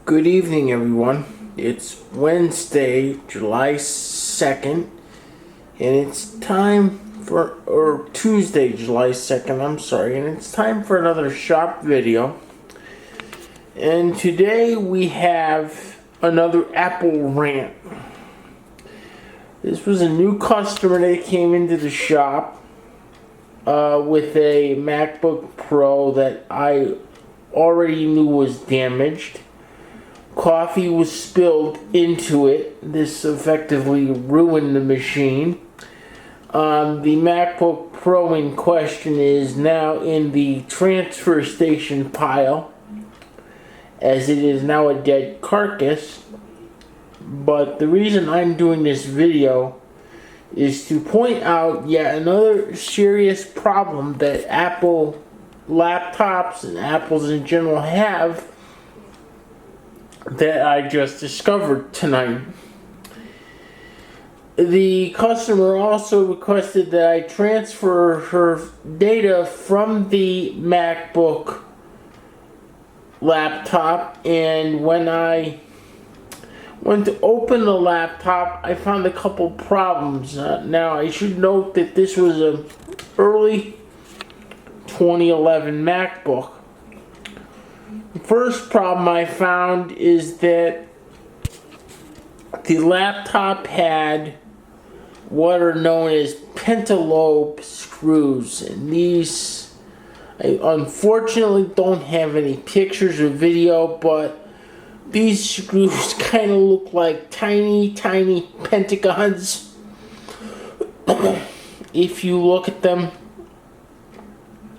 Good evening, everyone. It's Wednesday, July 2nd, and it's time for, or Tuesday, July 2nd, I'm sorry, and it's time for another shop video. And today we have another Apple rant. This was a new customer that came into the shop with a MacBook Pro that I already knew was damaged. Coffee was spilled into it. This effectively ruined the machine. The MacBook Pro in question is now in the transfer station pile, as it is now a dead carcass. But the reason I'm doing this video is to point out yet another serious problem that Apple laptops and Apples in general have that I just discovered tonight. The customer also requested that I transfer her data from the MacBook laptop, and when I went to open the laptop, I found a couple problems. Now, I should note that this was an early 2011 MacBook. The first problem I found is that the laptop had what are known as pentalobe screws, and these, I unfortunately don't have any pictures or video, but these screws kind of look like tiny pentagons if you look at them,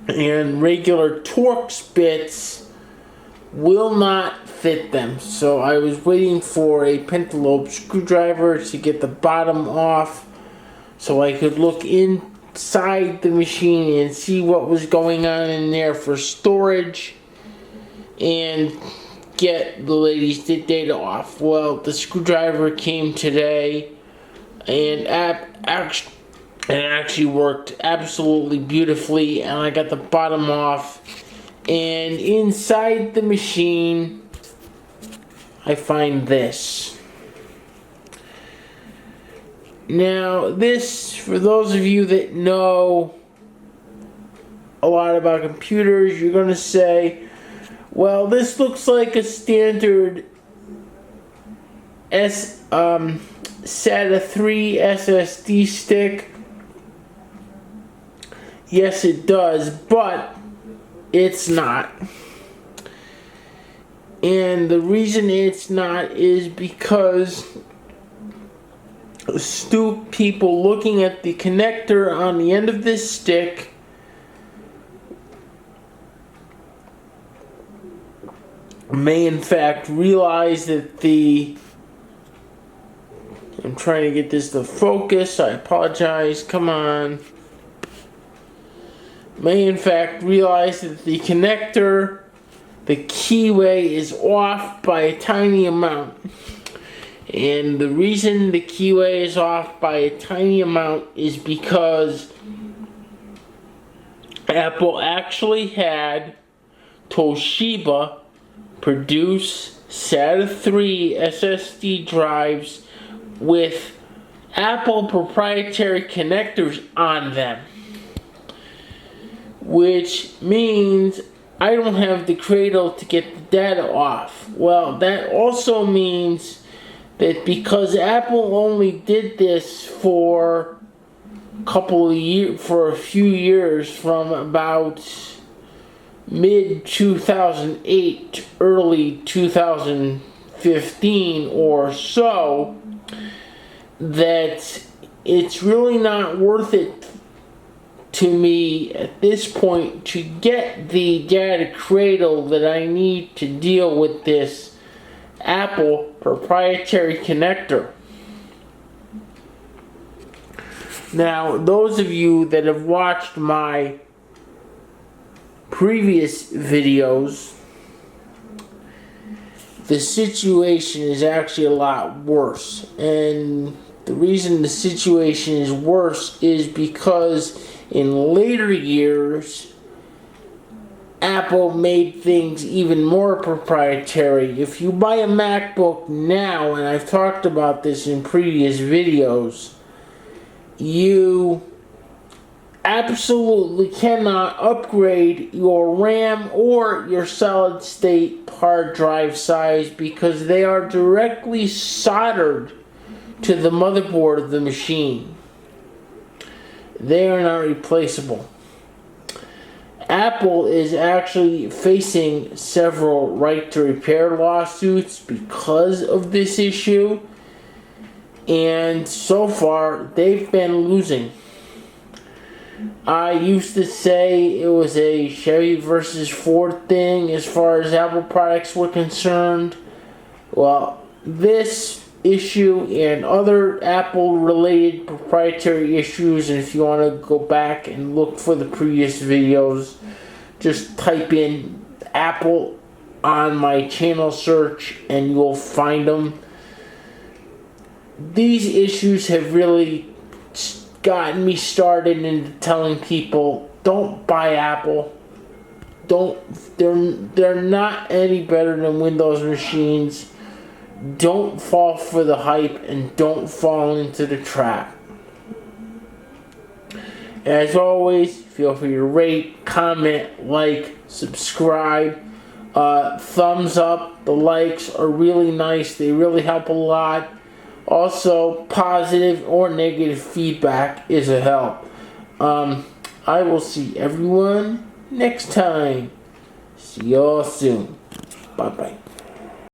and regular Torx bits will not fit them. So I was waiting for a pentalobe screwdriver to get the bottom off so I could look inside the machine and see what was going on in there for storage and get the lady's data off. Well, the screwdriver came today, and it actually worked absolutely beautifully, and I got the bottom off. And inside the machine, I find this. Now, this, for those of you that know a lot about computers, you're going to say, well, this looks like a standard SATA 3 SSD stick. Yes, it does, but it's not. And the reason it's not is because astute people looking at the connector on the end of this stick may in fact realize that I'm trying to get this to focus, I apologize, come on. May in fact realize that the connector, the keyway, is off by a tiny amount. And the reason the keyway is off by a tiny amount is because Apple actually had Toshiba produce SATA 3 SSD drives with Apple proprietary connectors on them, which means I don't have the cradle to get the data off. Well, that also means that because Apple only did this for a few years, from about mid 2008 to early 2015 or so, that it's really not worth it to me at this point to get the data cradle that I need to deal with this Apple proprietary connector. Now, those of you that have watched my previous videos, the situation is actually a lot worse. And the reason the situation is worse is because in later years, Apple made things even more proprietary. If you buy a MacBook now, and I've talked about this in previous videos, you absolutely cannot upgrade your RAM or your solid state hard drive size because they are directly soldered to the motherboard of the machine. They are not replaceable. Apple is actually facing several right to repair lawsuits because of this issue, and so far they've been losing. I used to say it was a Chevy versus Ford thing as far as Apple products were concerned. Well, this issue and other Apple related proprietary issues, and if you want to go back and look for the previous videos, just type in Apple on my channel search and you'll find them. These issues have really gotten me started into telling people, don't buy Apple. They're not any better than Windows machines. Don't fall for the hype and don't fall into the trap. As always, feel free to rate, comment, like, subscribe. Thumbs up. The likes are really nice. They really help a lot. Also, positive or negative feedback is a help. I will see everyone next time. See y'all soon. Bye-bye.